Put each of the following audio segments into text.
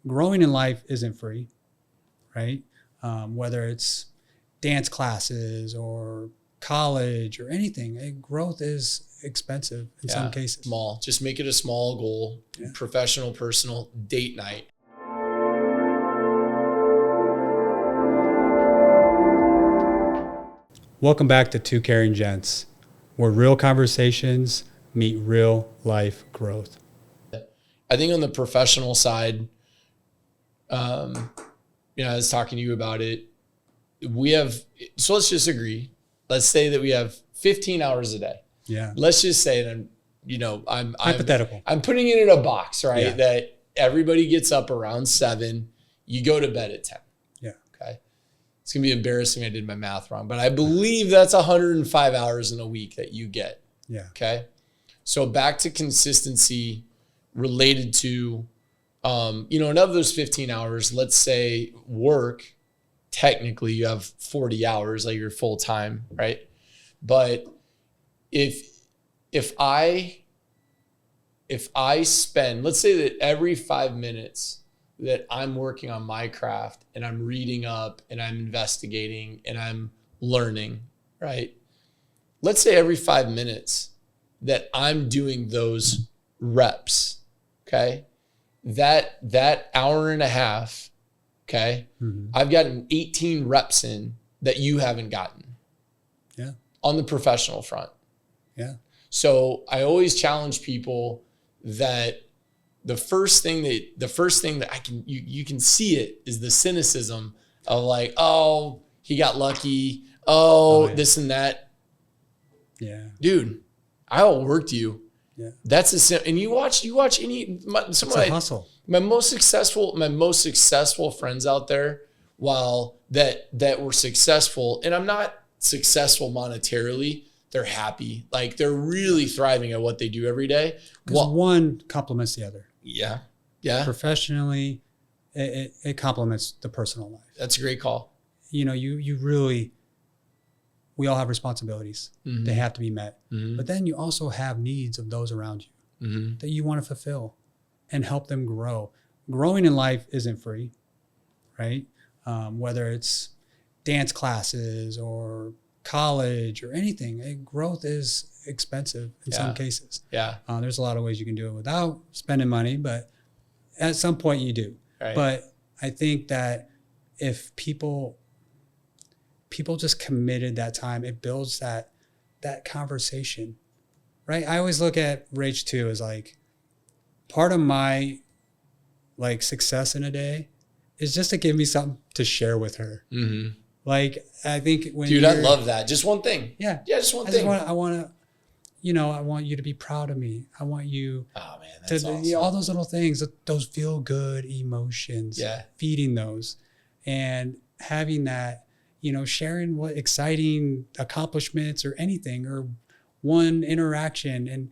growing in life isn't free, right? Whether it's dance classes or college or anything, growth is expensive in some cases. Small. Just make it a small goal. Yeah. Professional, personal, date night. Welcome back to Two Caring Gents, where real conversations meet real life growth. I think on the professional side, I was talking to you about it. So let's just agree. Let's say that we have 15 hours a day. Yeah. Let's just say that I'm hypothetical. I'm putting it in a box, right? Yeah. That everybody gets up around 7. You go to bed at 10. Yeah. Okay. It's going to be embarrassing. I did my math wrong, but I believe that's 105 hours in a week that you get. Yeah. Okay. So back to consistency related to, and of those 15 hours, let's say work, technically you have 40 hours, like you're full time, right? But if I spend, let's say that every 5 minutes that I'm working on my craft and I'm reading up and I'm investigating and I'm learning, right? Let's say every 5 minutes that I'm doing those reps, okay? That hour and a half, okay? Mm-hmm. I've gotten 18 reps in that you haven't gotten. Yeah. On the professional front. Yeah. So I always challenge people that the first thing that you can see it is the cynicism of like, oh, he got lucky. Oh, yeah. This and that. Yeah. Dude, I outworked you. Yeah. That's and you watch it's a hustle. My most successful friends out there, while that were successful, and I'm not successful monetarily, they're happy. Like they're really thriving at what they do every day. Because one complements the other. Yeah. Yeah. Professionally, it complements the personal life. That's a great call. You really, we all have responsibilities. Mm-hmm. They have to be met. Mm-hmm. But then you also have needs of those around you mm-hmm. that you want to fulfill and help them grow. Growing in life isn't free, right? Whether it's dance classes or college or anything, growth is expensive in some cases. Yeah. There's a lot of ways you can do it without spending money, but at some point you do. Right. But I think that if people just committed that time, it builds that conversation, right? I always look at Rach too as like part of my like success in a day is just to give me something to share with her. Mm-hmm. Like I think when I love that. Just one thing. Yeah. Yeah, just one thing. I want you to be proud of me. I want you that's awesome. All those little things, those feel good emotions. Yeah. Feeding those and having that, sharing what exciting accomplishments or anything or one interaction. And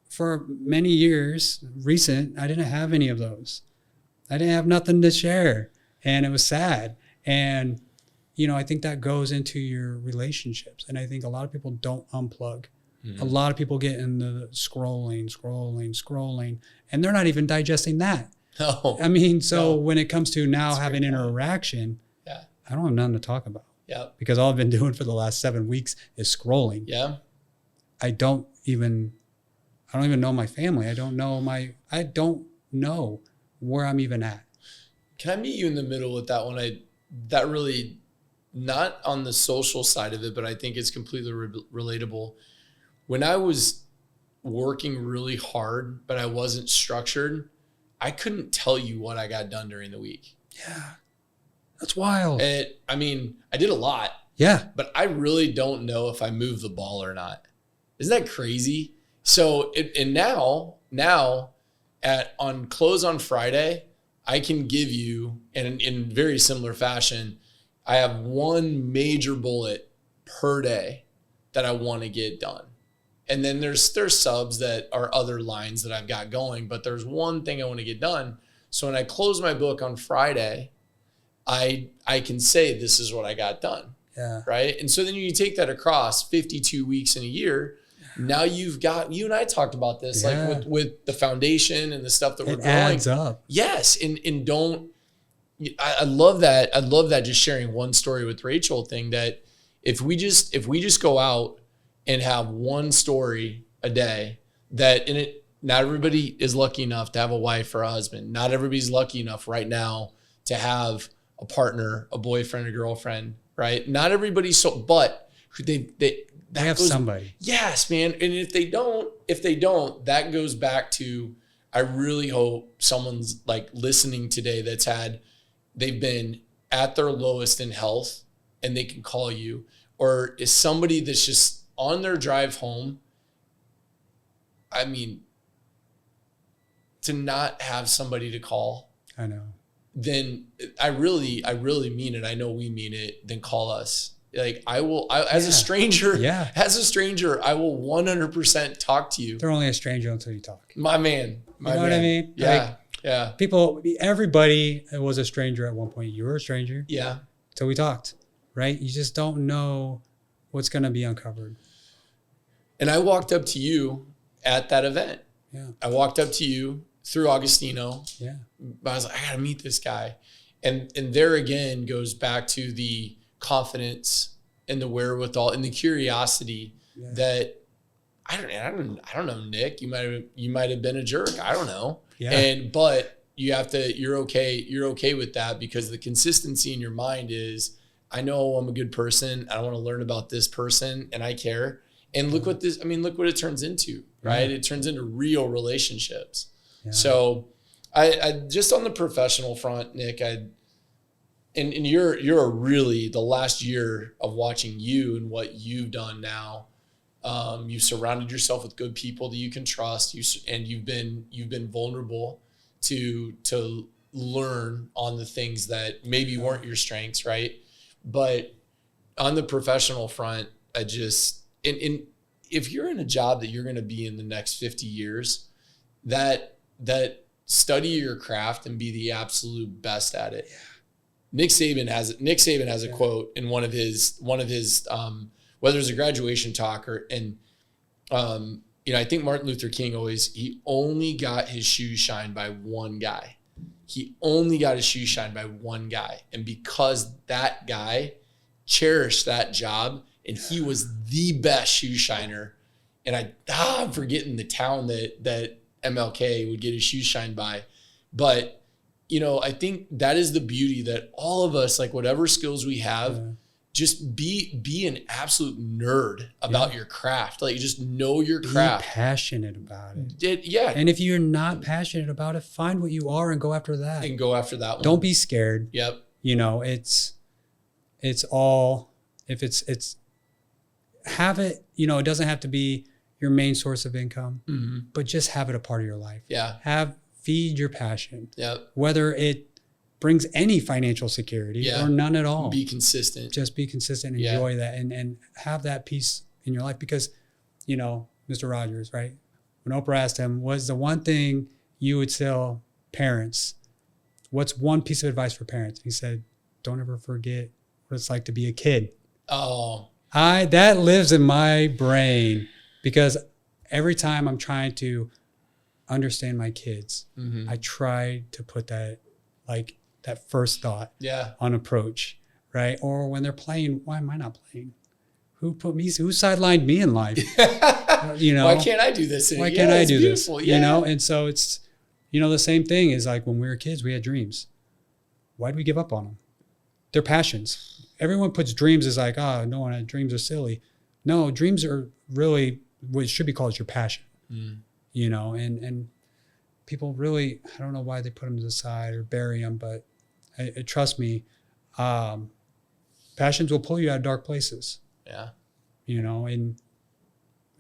for many years I didn't have any of those. I didn't have nothing to share and it was sad. And I think that goes into your relationships. And I think a lot of people don't unplug. Mm-hmm. A lot of people get in the scrolling, and they're not even digesting that. No. I mean, when it comes to now having interaction, I don't have nothing to talk about. Yeah. Because all I've been doing for the last 7 weeks is scrolling. Yeah. I don't even know my family. I don't know where I'm even at. Can I meet you in the middle with that one? That really, not on the social side of it, but I think it's completely relatable. When I was working really hard, but I wasn't structured, I couldn't tell you what I got done during the week. Yeah. That's wild. I did a lot. Yeah. But I really don't know if I moved the ball or not. Isn't that crazy? So, on Close on Friday, I can give you, and in very similar fashion, I have one major bullet per day that I want to get done. And then there's subs that are other lines that I've got going, but there's one thing I want to get done. So when I close my book on Friday, I can say this is what I got done. Yeah. Right. And so then you take that across 52 weeks in a year, Now you and I talked about this, Yeah. like with the foundation and the stuff that we're It growing. adds up. Yes. And don't, I love that. I love that just sharing one story with Rachel thing, that if we just go out and have one story a day, that in it, not everybody is lucky enough to have a wife or a husband. Not everybody's lucky enough right now to have a partner, a boyfriend, a girlfriend, right? Not everybody's so, but they have somebody. Yes, man. And if they don't, that goes back to, I really hope someone's like listening today they've been at their lowest in health and they can call you, or is somebody that's just on their drive home. I mean, to not have somebody to call, I know. then I really mean it. I know we mean it. Then call us. Like as a stranger, I will 100% talk to you. They're only a stranger until you talk. My man. You know what I mean? Yeah. Like, everybody was a stranger at one point. You were a stranger. Yeah. Until we talked, right? You just don't know what's going to be uncovered. And I walked up to you at that event. Yeah. I walked up to you through Augustino. Yeah. I was like, I got to meet this guy. And there again goes back to the confidence and the wherewithal and the curiosity that I don't know, Nick, you might have been a jerk. I don't know. Yeah. But you're okay with that, because the consistency in your mind is, I know I'm a good person. I want to learn about this person and I care. And look what it turns into, right? Yeah. It turns into real relationships. Yeah. So I just on the professional front, Nick, and you're really, the last year of watching you and what you've done now, you've surrounded yourself with good people that you can trust. You've been vulnerable to learn on the things that maybe weren't your strengths, right? But on the professional front, I just, if you're in a job that you're going to be in the next 50 years, that study your craft and be the absolute best at it. Yeah. Nick Saban has a quote in one of his whether it's a graduation talk or, I think Martin Luther King he only got his shoes shined by one guy. He only got his shoes shined by one guy. And because that guy cherished that job and he was the best shoe shiner, and I'm forgetting the town that MLK would get his shoes shined by. But, I think that is the beauty, that all of us, like whatever skills we have, just be an absolute nerd about your craft. Like, just know your craft. Be passionate about it. Yeah. And if you're not passionate about it, find what you are and go after that. And go after that one. Don't be scared. Yep. It's all, if it's have it, it doesn't have to be your main source of income, but just have it a part of your life. Yeah. Feed your passion. Yep. Whether it brings any financial security or none at all. Be consistent. Just be consistent, enjoy that, and have that peace in your life. Because, Mr. Rogers, right? When Oprah asked him, what's the one thing you would tell parents? What's one piece of advice for parents? He said, don't ever forget what it's like to be a kid. Oh. That lives in my brain, because every time I'm trying to understand my kids, I try to put that first thought on approach, right? Or when they're playing, why am I not playing? Who sidelined me in life? Why can't I do this? Why can't I do this? And so it's, the same thing is like when we were kids, we had dreams. Why do we give up on them? They're passions. Everyone puts dreams as like, no one, dreams are silly. No, dreams are really what should be called your passion. And people really, I don't know why they put them to the side or bury them, but trust me, passions will pull you out of dark places. Yeah. And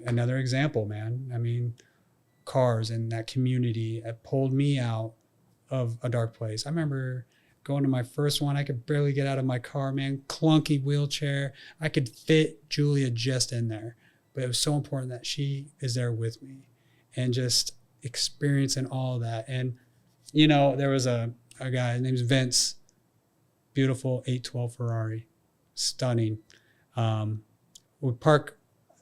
another example, man, I mean, cars and that community pulled me out of a dark place. I remember going to my first one, I could barely get out of my car, man, clunky wheelchair. I could fit Julia just in there, but it was so important that she is there with me and just experiencing all of that. And, there was a guy, his name's Vince, beautiful 812 Ferrari, stunning. Would park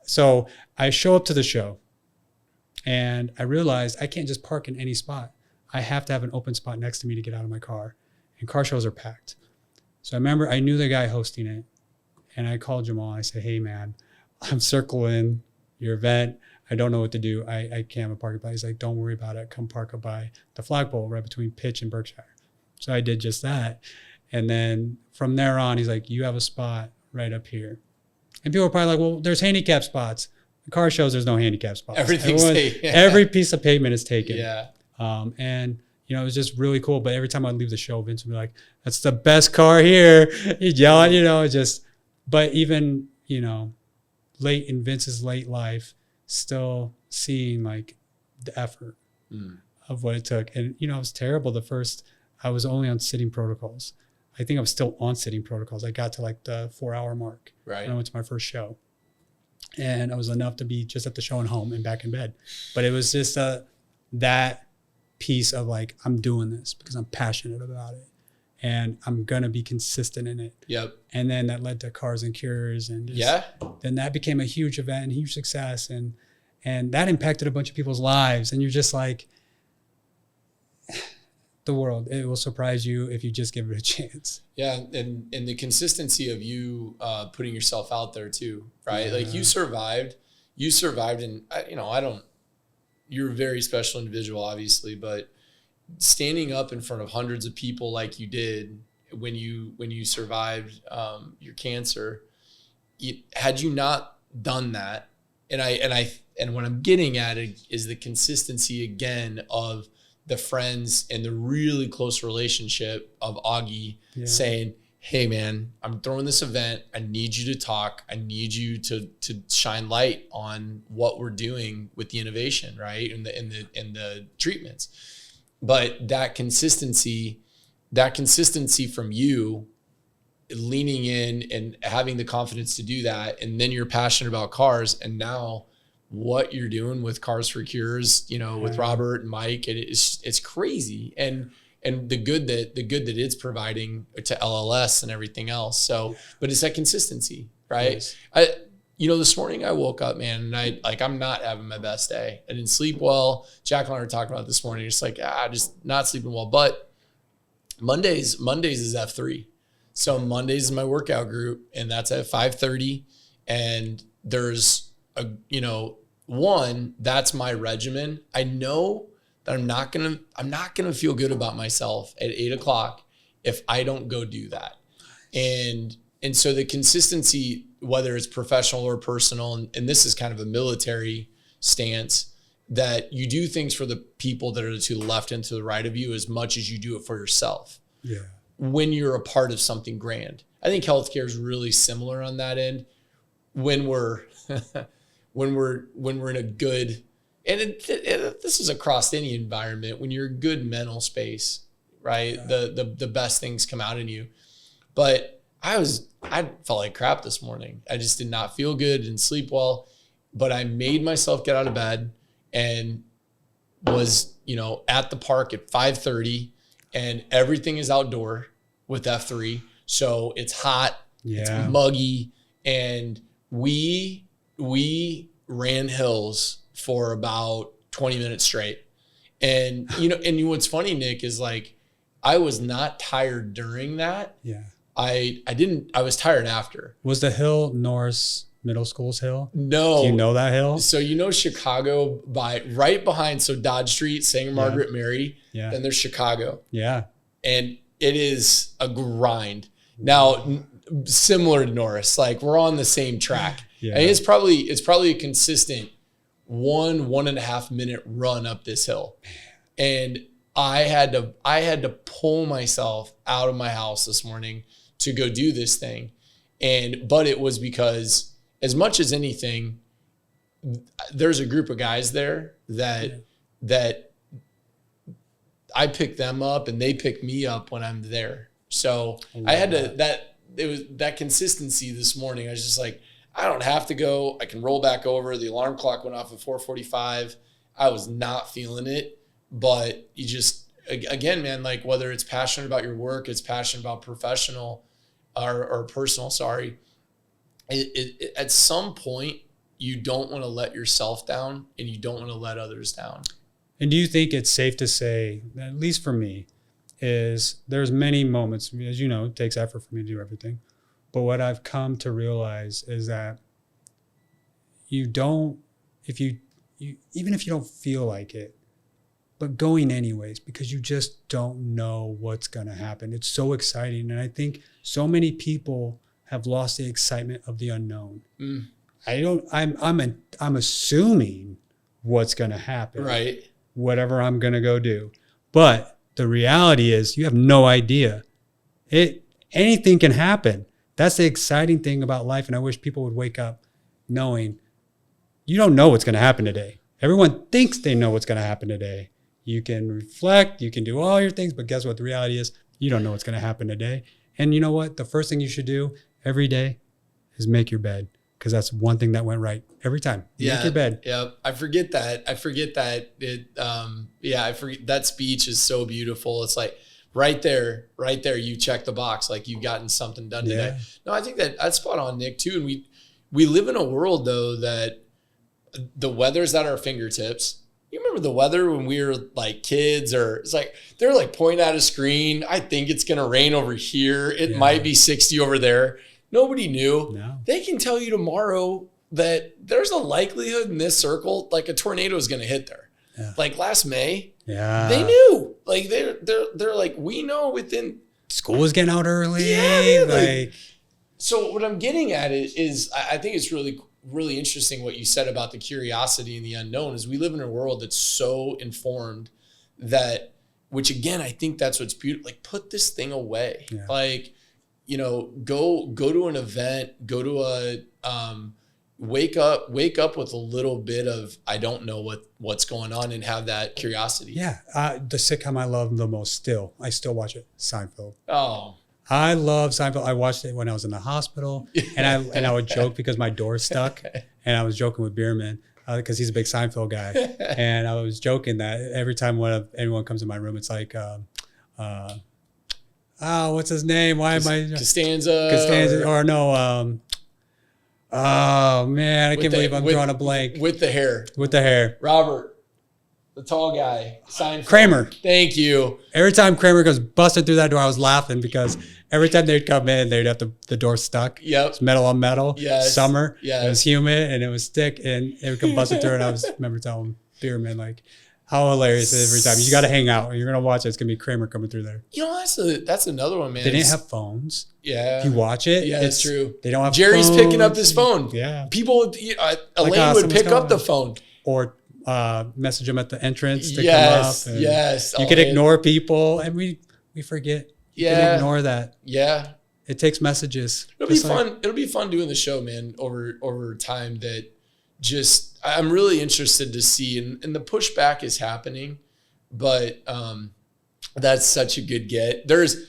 So I show up to the show and I realized I can't just park in any spot. I have to have an open spot next to me to get out of my car, and car shows are packed. So I remember I knew the guy hosting it, and I called Jamal. I said, hey man, I'm circling your event. I don't know what to do. I can't have a parking spot. He's like, don't worry about it. Come park up by the flagpole right between Pitch and Berkshire. So I did just that. And then from there on, he's like, you have a spot right up here. And people are probably like, well, there's handicap spots. The car shows, there's no handicap spots. Everything's taken. Every piece of pavement is taken. Yeah. And you know, it was just really cool. But every time I leave the show, Vince would be like, that's the best car here. He'd yell, you know, just, but even, you know, late in Vince's late life, still seeing like the effort of what it took. And, you know, it was terrible. I was only on sitting protocols. I think I was still on sitting protocols. I got to like the 4-hour mark. Right. And I went to my first show. And it was enough to be just at the show and home and back in bed. But it was just that piece of like, I'm doing this because I'm passionate about it. And I'm going to be consistent in it. Yep. And then that led to Cars and Cures. And then that became a huge event and huge success. And that impacted a bunch of people's lives. And you're just like, the world, it will surprise you if you just give it a chance. Yeah. And the consistency of you putting yourself out there too, right? Yeah. Like you survived and you're a very special individual, obviously, but standing up in front of hundreds of people like you did when you survived your cancer, had you not done that, and what I'm getting at is the consistency again of the friends and the really close relationship of Augie saying, hey man, I'm throwing this event. I need you to talk. I need you to shine light on what we're doing with the innovation, right? And the treatments. But that consistency from you leaning in and having the confidence to do that. And then you're passionate about cars. And now what you're doing with Cars for Cures, you know, with Robert and Mike, it's crazy. And the good that it's providing to LLS and everything else. So, but it's that consistency, right? Yes. This morning I woke up, man, and I'm not having my best day. I didn't sleep well. Jack and I were talking about it this morning. Just like, just not sleeping well. But Mondays is F3. So Mondays is my workout group, and that's at 5:30. And there's that's my regimen. I know that I'm not gonna feel good about myself at 8:00 if I don't go do that. And so the consistency, whether it's professional or personal, and this is kind of a military stance, that you do things for the people that are to the left and to the right of you as much as you do it for yourself. Yeah. When you're a part of something grand. I think healthcare is really similar on that end. When we're in a good, and this is across any environment, when you're a good mental space, right? Yeah. The best things come out in you. But I felt like crap this morning. I just did not feel good, didn't sleep well, but I made myself get out of bed and was, at the park at 5:30, and everything is outdoor with F3. So it's hot, it's muggy. And we ran hills for about 20 minutes straight. And, what's funny, Nick, is like, I was not tired during that. Yeah. I was tired after. Was the hill Norris Middle School's hill? No. Do you know that hill? So Chicago right behind, so Dodge Street, St. Margaret Mary. Yeah. Then there's Chicago. Yeah. And it is a grind. Now, similar to Norris, like we're on the same track. Yeah. And it's probably a consistent 1.5 minute run up this hill. And I had to pull myself out of my house this morning to go do this thing. But it was because, as much as anything, there's a group of guys there that I pick them up and they pick me up when I'm there. So I had to, it was that consistency this morning. I was just like, I don't have to go. I can roll back over. The alarm clock went off at 4:45. I was not feeling it, but you just, again, man, like whether it's passionate about your work, it's passionate about professional or personal, sorry. At some point you don't want to let yourself down and you don't want to let others down. And do you think it's safe to say, at least for me, is there's many moments, as you know, it takes effort for me to do everything. But what I've come to realize is that you don't, even if you don't feel like it, but going anyways, because you just don't know what's going to happen. It's so exciting. And I think so many people have lost the excitement of the unknown. I'm assuming what's going to happen. Right. Whatever I'm going to go do. But the reality is you have no idea. Anything can happen. That's the exciting thing about life. And I wish people would wake up knowing you don't know what's going to happen today. Everyone thinks they know what's going to happen today. You can reflect, you can do all your things, but guess what? The reality is you don't know what's going to happen today. And you know what? The first thing you should do every day is make your bed, because that's one thing that went right every time. Make your bed. Yeah. I forget that. I forget that speech is so beautiful. It's like right there, you check the box. Like you've gotten something done today. No, I think that's spot on, Nick, too. And we live in a world though, that the weather's at our fingertips. You remember the weather when we were like kids, or it's like, they're like pointing at a screen. I think it's going to rain over here. It might be 60 over there. Nobody knew. No. They can tell you tomorrow that there's a likelihood in this circle, like a tornado is going to hit there. Yeah. Like last May, they knew. Like they're like, we know within. School was getting out early. Yeah, like. So what I'm getting at is I think it's really, really interesting what you said about the curiosity and the unknown. Is we live in a world that's so informed that, which again, I think that's what's beautiful. Like put this thing away. Yeah. Like, go to an event, go to a, wake up with a little bit of, I don't know what's going on, and have that curiosity. Yeah. The sitcom I love the most I still watch it, Seinfeld. Oh, I love Seinfeld. I watched it when I was in the hospital, and I would joke because my door's stuck, and I was joking with Bierman because he's a big Seinfeld guy, and I was joking that every time anyone comes in my room, it's like, what's his name? Why am I Costanza? Or no? Oh man, I can't believe I'm drawing a blank. With the hair. Robert. The tall guy, Seinfeld. Kramer. Thank you. Every time Kramer goes busted through that door, I was laughing because every time they'd come in, they'd have the door stuck. Yep. It's metal on metal. Yes. Summer. Yes. It was humid and it was thick, and it would come busted through. And I remember telling Bierman, like, how hilarious every time. You got to hang out. You're gonna watch it. It's gonna be Kramer coming through there. That's another one, man. They didn't have phones. Yeah. If you watch it, it's true. They don't have. Jerry's phones. picking up his phone. Yeah. People, Elaine would pick up the phone. Or message them at the entrance to come up. Yes. You can ignore people, and we forget. You can ignore that. Yeah. It takes messages. It'll be fun. It'll be fun doing the show, man, over time. That just, I'm really interested to see, and the pushback is happening, but that's such a good get. There's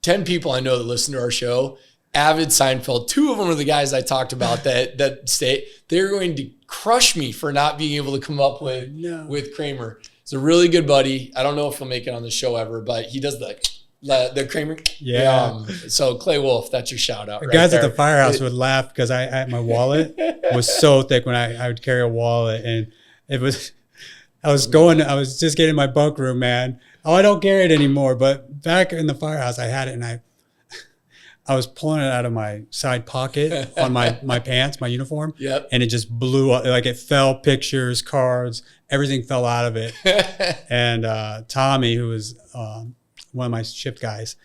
10 people I know that listen to our show, avid Seinfeld. 2 of them are the guys I talked about that state. They're going to crush me for not being able to come up with Kramer. He's a really good buddy. I don't know if he'll make it on the show ever, but he does the Kramer. Yeah. So Clay Wolf, that's your shout out. The guys at the firehouse would laugh because my wallet was so thick when I would carry a wallet, and I was just getting my bunk room, man. Oh, I don't carry it anymore. But back in the firehouse, I had it, and I was pulling it out of my side pocket on my pants, my uniform. Yep. And it just blew up. Like it fell, pictures, cards, everything fell out of it. And Tommy, who was one of my shift guys,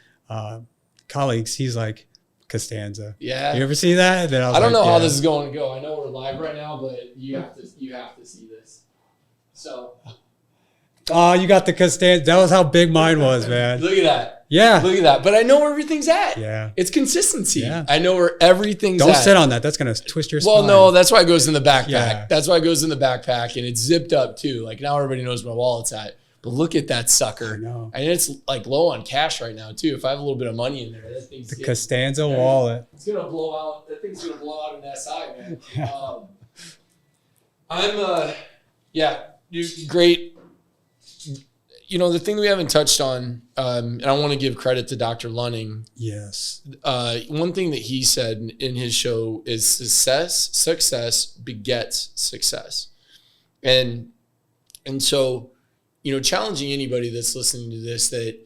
colleagues, he's like, Costanza. Yeah. You ever see that? Then I don't know how this is going to go. I know we're live right now, but you have to see this. So. Oh, you got the Costanza. That was how big mine was, man. Look at that. Yeah. Look at that. But I know where everything's at. Yeah. It's consistency. Yeah. I know where everything's at. Don't sit on that. That's going to twist your spine. Well, no, that's why it goes in the backpack. Yeah. That's why it goes in the backpack, and it's zipped up too. Like now everybody knows where my wallet's at. But look at that sucker. I know. And it's like low on cash right now too. If I have a little bit of money in there, that thing's the Costanza wallet. It's going to blow out. That thing's going to blow out an SI, man. Yeah. Great. the thing we haven't touched on, and I want to give credit to Dr. Lunning. Yes. One thing that he said in his show is success begets success. And so, challenging anybody that's listening to this, that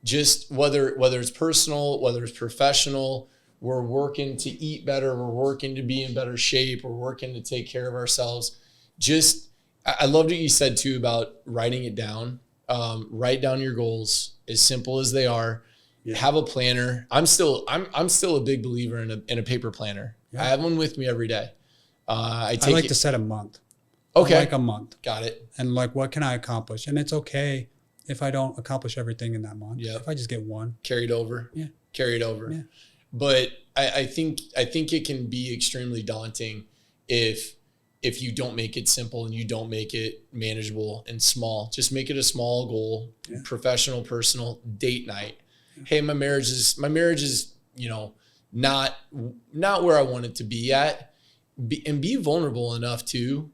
just whether it's personal, whether it's professional, we're working to eat better, we're working to be in better shape, we're working to take care of ourselves. I loved what you said too about writing it down. Write down your goals, as simple as they are. Yeah. Have a planner. I'm still a big believer in a paper planner. Yeah. I have one with me every day. I like to set a month. Okay. I like a month. Got it. And like, what can I accomplish? And it's okay if I don't accomplish everything in that month. Yeah. If I just get one. Carried over. Yeah. Carried over. Yeah. But I think it can be extremely daunting if you don't make it simple and you don't make it manageable and small. Just make it a small goal, professional, personal, date night. Yeah. Hey, my marriage is, not where I want it to be at. Be vulnerable enough to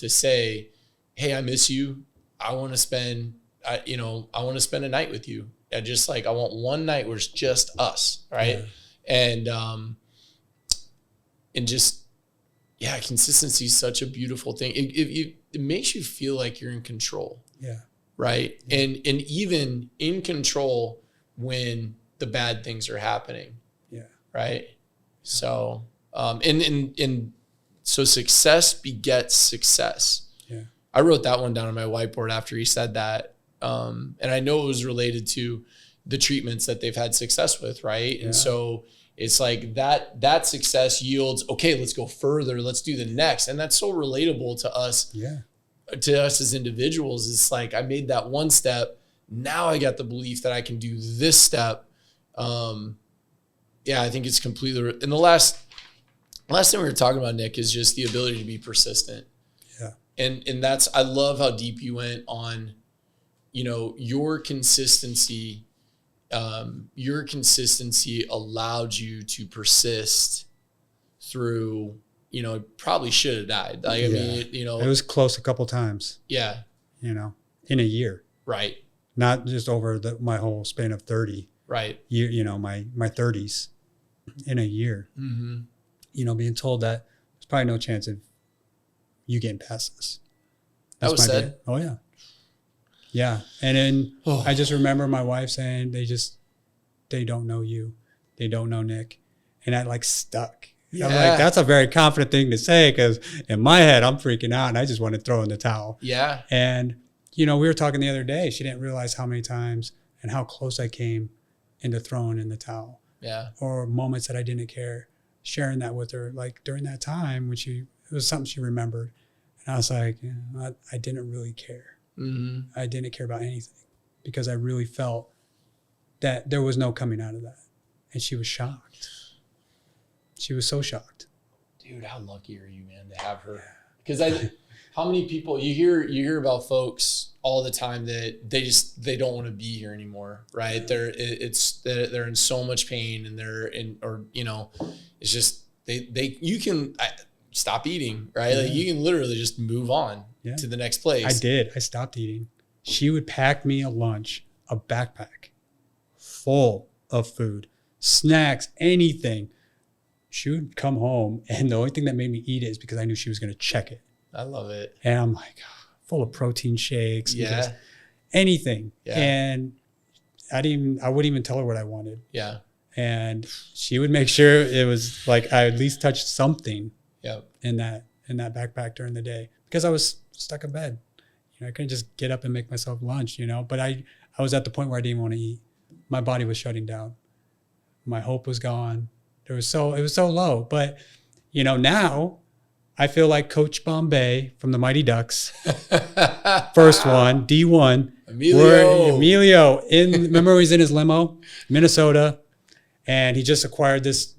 say, hey, I miss you. I want to spend a night with you. I want one night where it's just us. Right. Yeah. Consistency is such a beautiful thing. It makes you feel like you're in control. Yeah. Right. Yeah. And even in control when the bad things are happening. Yeah. Right. Yeah. So, so success begets success. Yeah. I wrote that one down on my whiteboard after he said that. And I know it was related to the treatments that they've had success with. Right. Yeah. And so it's like that success yields, okay, let's go further. Let's do the next. And that's so relatable to us. Yeah. To us as individuals. It's like, I made that one step. Now I got the belief that I can do this step. I think it's completely, and the last thing we were talking about, Nick, is just the ability to be persistent. Yeah. And that's, I love how deep you went on, your consistency allowed you to persist through, probably should have died. Like, I mean, it was close a couple times. Yeah. In a year. Right. Not just over my whole span of 30. Right. My 30s in a year. Mm-hmm. Being told that there's probably no chance of you getting past this. That was said. Oh yeah. Yeah. And then I just remember my wife saying, they don't know you. They don't know Nick. And that stuck. Yeah. I'm like, that's a very confident thing to say, because in my head, I'm freaking out and I just want to throw in the towel. Yeah. And, we were talking the other day. She didn't realize how many times and how close I came into throwing in the towel. Yeah. Or moments that I didn't care, sharing that with her, like during that time when it was something she remembered. And I was like, I didn't really care. Mm-hmm. I didn't care about anything because I really felt that there was no coming out of that. And she was shocked. She was so shocked. Dude, how lucky are you, man, to have her? Because how many people you hear about folks all the time that they don't want to be here anymore, right? They're in so much pain, and it's just you can stop eating, right? Yeah. Like you can literally just move on to the next place. I did. I stopped eating. She would pack me a lunch, a backpack full of food, snacks, anything. She would come home, and the only thing that made me eat it is because I knew she was going to check it. I love it. And I'm like, full of protein shakes, anything. Yeah. And I wouldn't even tell her what I wanted. Yeah. And she would make sure it was like I at least touched something in that backpack during the day, because I was stuck in bed. I couldn't just get up and make myself lunch, but I was at the point where I didn't want to eat. My body was shutting down. My hope was gone. It was so low. But, now I feel like Coach Bombay from the Mighty Ducks. First one, D1. Emilio. Remember he was in his limo, Minnesota, and he just acquired this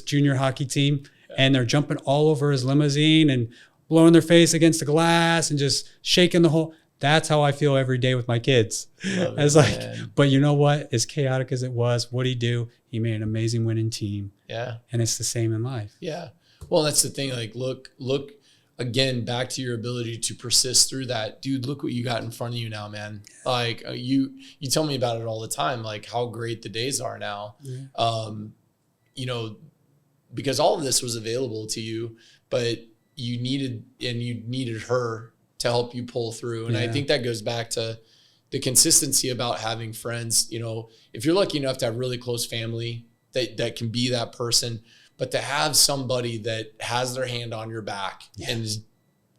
junior hockey team, and they're jumping all over his limousine and blowing their face against the glass and just shaking the whole. That's how I feel every day with my kids. I was like, man. But you know what? As chaotic as it was, what'd he do? He made an amazing winning team. Yeah. And it's the same in life. Yeah. Well, that's the thing. Like, look, again, back to your ability to persist through that, dude, look what you got in front of you now, man. Like you tell me about it all the time, like how great the days are now. Yeah. You know, because all of this was available to you, but you needed her to help you pull through. And I think that goes back to the consistency about having friends. You know, if you're lucky enough to have really close family that can be that person, but to have somebody that has their hand on your back and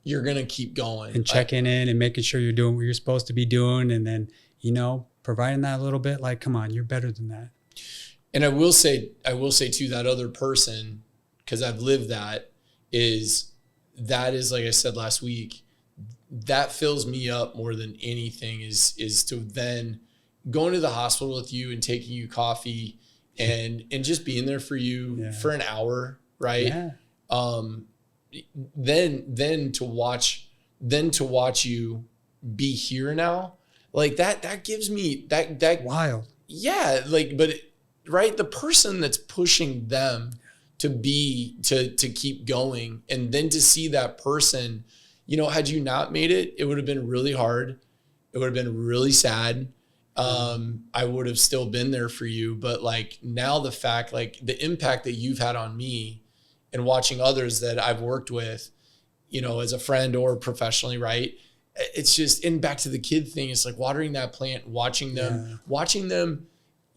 you're going to keep going. And checking in and making sure you're doing what you're supposed to be doing. And then, you know, providing that a little bit, like, come on, you're better than that. And I will say to that other person, because I've lived that is, like I said last week, that fills me up more than anything is to then going to the hospital with you and taking you coffee and just being there for you for an hour. Right. Yeah. Then to watch you be here now, like that gives me that wild. Yeah. Like, but right. The person that's pushing them to keep going, and then to see that person, you know, had you not made it, it would have been really hard. It would have been really sad. I would have still been there for you. But like now the fact, like the impact that you've had on me and watching others that I've worked with, you know, as a friend or professionally, right? It's just, and back to the kid thing, it's like watering that plant, watching them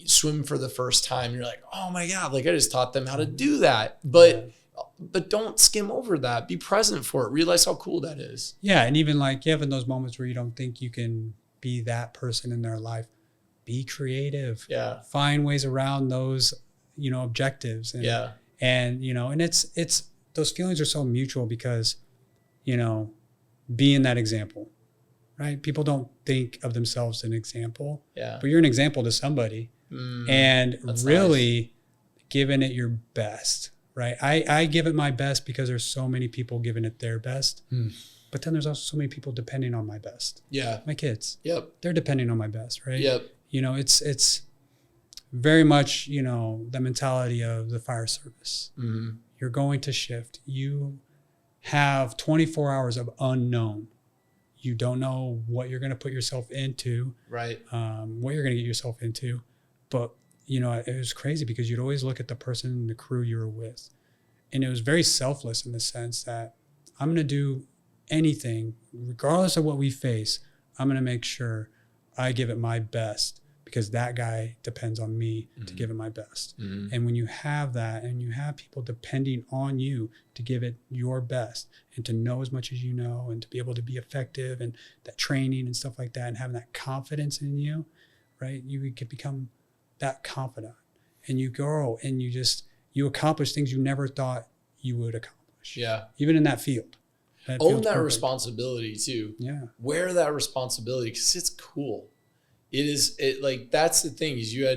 swim for the first time. You're like, oh my God, like I just taught them how to do that. But don't skim over that. Be present for it. Realize how cool that is. Yeah. And even like you have in those moments where you don't think you can be that person in their life, be creative. Yeah. Find ways around those, you know, objectives. And, and, you know, and it's, those feelings are so mutual because, you know, being that example, right? People don't think of themselves as an example, but you're an example to somebody. And really giving it your best, right? I give it my best because there's so many people giving it their best, but then there's also so many people depending on my best. Yeah. My kids. Yep. They're depending on my best, right? Yep. You know, it's very much, you know, the mentality of the fire service. Mm-hmm. You're going to shift. You have 24 hours of unknown. You don't know what you're going to put yourself into, right? What you're going to get yourself into. But, you know, it was crazy because you'd always look at the person and the crew you were with. And it was very selfless in the sense that I'm going to do anything, regardless of what we face. I'm going to make sure I give it my best because that guy depends on me to give it my best. And when you have that and you have people depending on you to give it your best and to know as much as you know and to be able to be effective and that training and stuff like that and having that confidence in you, right? You could become that confident and you grow and you accomplish things you never thought you would accomplish. Yeah. Even in that field. Own that responsibility too. Yeah. Wear that responsibility because it's cool. Like that's the thing is you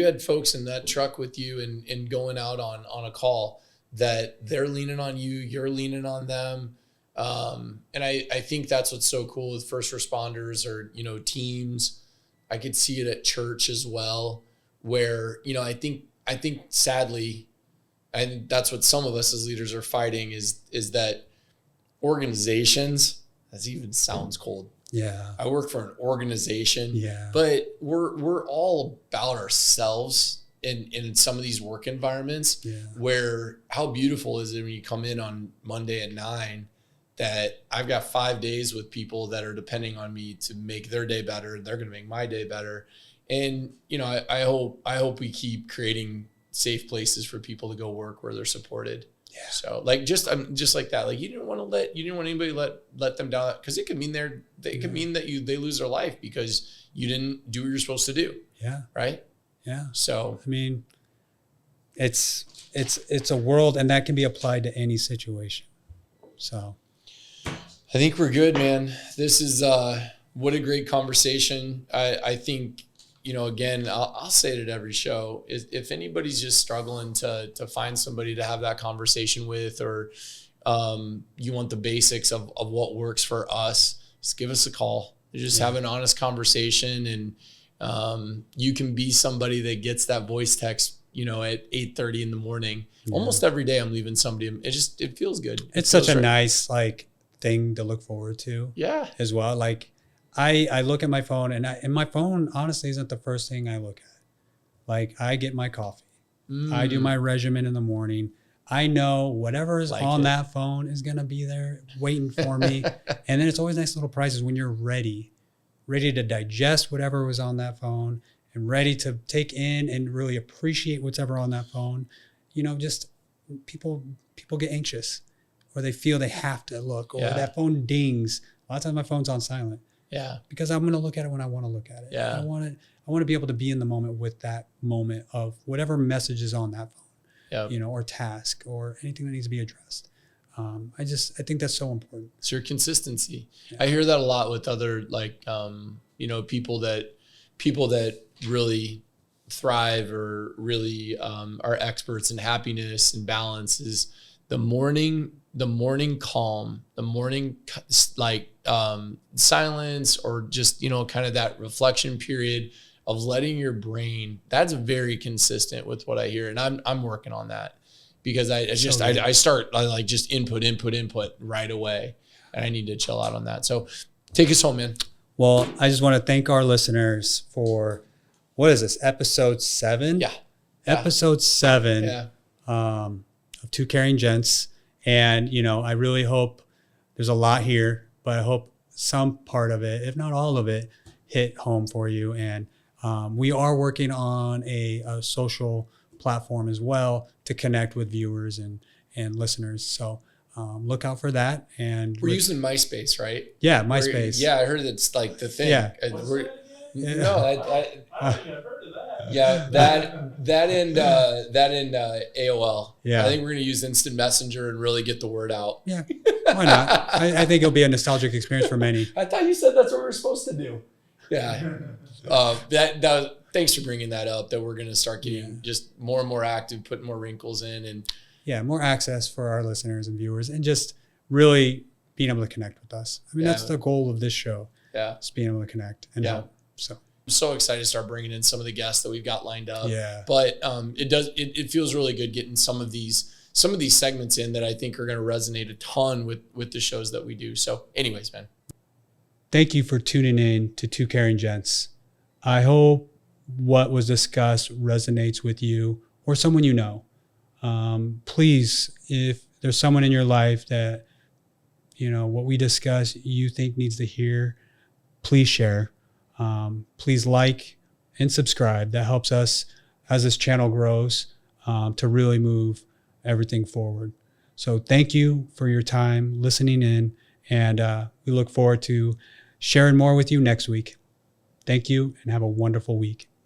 had folks in that truck with you and going out on a call that they're leaning on you, you're leaning on them. And I think that's what's so cool with first responders or, you know, teams. I could see it at church as well, where, you know, I think sadly, and that's what some of us as leaders are fighting is that organizations, that even sounds cold. Yeah. I work for an organization, but we're all about ourselves in some of these work environments where how beautiful is it when you come in on Monday at 9 that I've got 5 days with people that are depending on me to make their day better. They're going to make my day better. And, you know, I hope we keep creating safe places for people to go work where they're supported. Yeah. So like, just like that, like you didn't want anybody let them down because it could mean could mean that they lose their life because you didn't do what you're supposed to do. Yeah. Right. Yeah. So, I mean, it's a world and that can be applied to any situation. So I think we're good, man. This is what a great conversation. I think, you know, again, I'll say it at every show. If anybody's just struggling to find somebody to have that conversation with, or you want the basics of what works for us, just give us a call. Just have an honest conversation, and you can be somebody that gets that voice text at 8:30 in the morning. Almost every day I'm leaving somebody. It feels good. It's such a right. nice like thing to look forward to. Yeah. As well. Like I look at my phone and my phone honestly isn't the first thing I look at. Like I get my coffee. I do my regimen in the morning. I know whatever is on that phone is going to be there waiting for me. And then it's always nice little prizes when you're ready to digest whatever was on that phone and ready to take in and really appreciate whatever on that phone. Just people get anxious or they feel they have to look or that phone dings. A lot of times my phone's on silent. Yeah. Because I'm going to look at it when I want to look at it. Yeah. I want to be able to be in the moment with that moment of whatever message is on that phone. Or task or anything that needs to be addressed. I think that's so important. It's your consistency. Yeah. I hear that a lot with other people that really thrive or really are experts in happiness and balance is the morning calm, the morning silence or just, kind of that reflection period of letting your brain, that's very consistent with what I hear. And I'm working on that because I just input right away and I need to chill out on that. So take us home, man. Well, I just want to thank our listeners for, what is this? Episode 7? Yeah. Episode 7 of Two Caring Gents. And, I really hope there's a lot here, but I hope some part of it, if not all of it, hit home for you. And we are working on a social platform as well to connect with viewers and listeners. So look out for that. And we're using MySpace, right? Yeah, MySpace. I heard it's like the thing. Yeah. I don't think I've heard of that. Yeah, that and AOL. Yeah. I think we're going to use Instant Messenger and really get the word out. Yeah, why not? I think it'll be a nostalgic experience for many. I thought you said that's what we were supposed to do. Yeah. Thanks for bringing that up, that we're going to start getting just more and more active, putting more wrinkles in and more access for our listeners and viewers and just really being able to connect with us. I mean, that's the goal of this show. Yeah. Just being able to connect and help. So I'm so excited to start bringing in some of the guests that we've got lined up. Yeah. But it feels really good getting some of these segments in that I think are going to resonate a ton with the shows that we do. So anyways, man. Thank you for tuning in to Two Caring Gents. I hope what was discussed resonates with you or someone you know. Please, if there's someone in your life that, what we discuss you think needs to hear, please share. Please like and subscribe. That helps us as this channel grows to really move everything forward. So thank you for your time listening in, and we look forward to sharing more with you next week. Thank you and have a wonderful week.